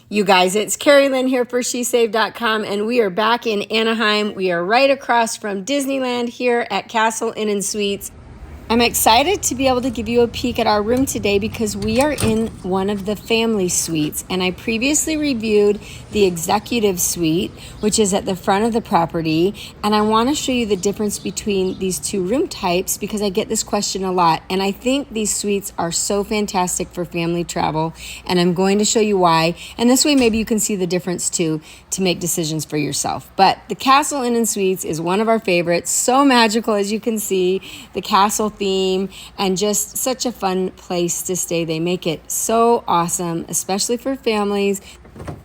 You guys, it's Keri Lyn here for SheSave.com, and we are back in Anaheim. We are right across from Disneyland here at Castle Inn and Suites. I'm excited to be able to give you a peek at our room today because we are in one of the family suites, and I previously reviewed the executive suite, which is at the front of the property, and I want to show you the difference between these two room types because I get this question a lot, and I think these suites are so fantastic for family travel, and I'm going to show you why, and this way maybe you can see the difference too to make decisions for yourself. But the Castle Inn and Suites is one of our favorites, so magical as you can see, the castle theme, and just such a fun place to stay. They make it so awesome, especially for families.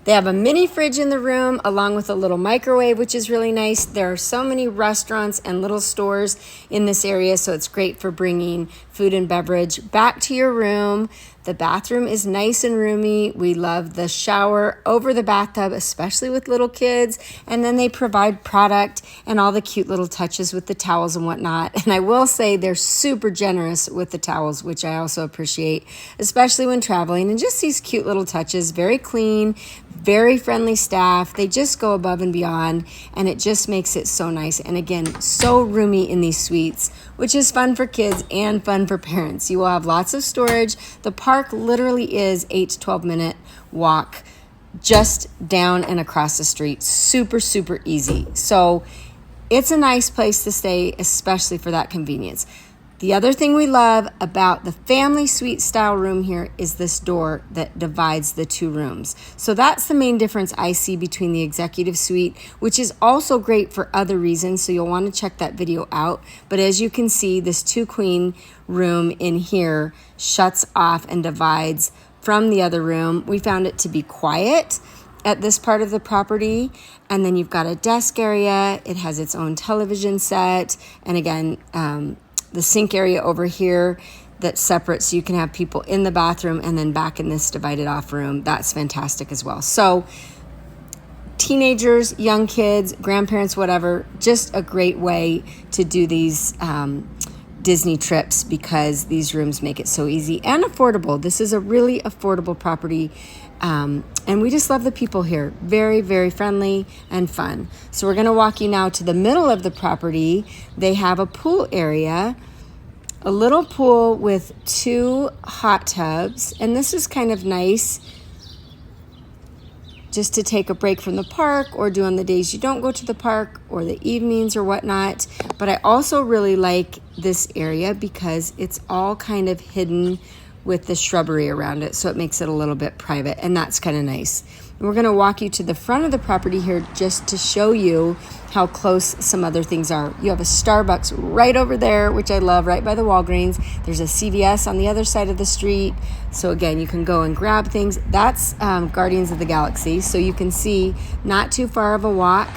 They have a mini fridge in the room along with a little microwave, which is really nice. There are so many restaurants and little stores in this area, so it's great for bringing food and beverage back to your room. The bathroom is nice and roomy. We love the shower over the bathtub, especially with little kids. And then they provide product and all the cute little touches with the towels and whatnot. And I will say they're super generous with the towels, which I also appreciate, especially when traveling. And just these cute little touches, very clean, very friendly staff. They just go above and beyond, and it just makes it so nice. And again, so roomy in these suites, which is fun for kids and fun for parents. You will have lots of storage. The park literally is 8 to 12 minute walk just down and across the street. Super, super easy. So it's a nice place to stay, especially for that convenience. The other thing we love about the family suite style room here is this door that divides the two rooms. So that's the main difference I see between the executive suite, which is also great for other reasons. So you'll want to check that video out. But as you can see, this 2-queen room in here shuts off and divides from the other room. We found it to be quiet at this part of the property. And then you've got a desk area. It has its own television set. And again, the sink area over here that's separate so you can have people in the bathroom and then back in this divided off room. That's fantastic as well. So teenagers, young kids, grandparents, whatever, just a great way to do these Disney trips because these rooms make it so easy and affordable. This is a really affordable property. And we just love the people here. Very, very friendly and fun. So we're going to walk you now to the middle of the property. They have a pool area, a little pool with 2 hot tubs. And this is kind of nice just to take a break from the park or do on the days you don't go to the park or the evenings or whatnot. But I also really like this area because it's all kind of hidden with the shrubbery around it, so it makes it a little bit private, and that's kind of nice. And we're going to walk you to the front of the property here just to show you how close some other things are. You have a Starbucks right over there, which I love, right by the Walgreens. There's a CVS on the other side of the street, so again, you can go and grab things. That's Guardians of the Galaxy, so you can see not too far of a walk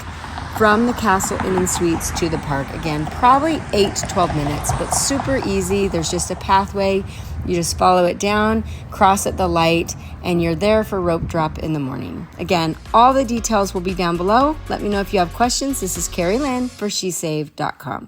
from the Castle Inn and Suites to the park. Again, probably 8 to 12 minutes, but super easy. There's just a pathway. You just follow it down, cross at the light, and you're there for rope drop in the morning. Again, all the details will be down below. Let me know if you have questions. This is Keri Lyn for SheSave.com.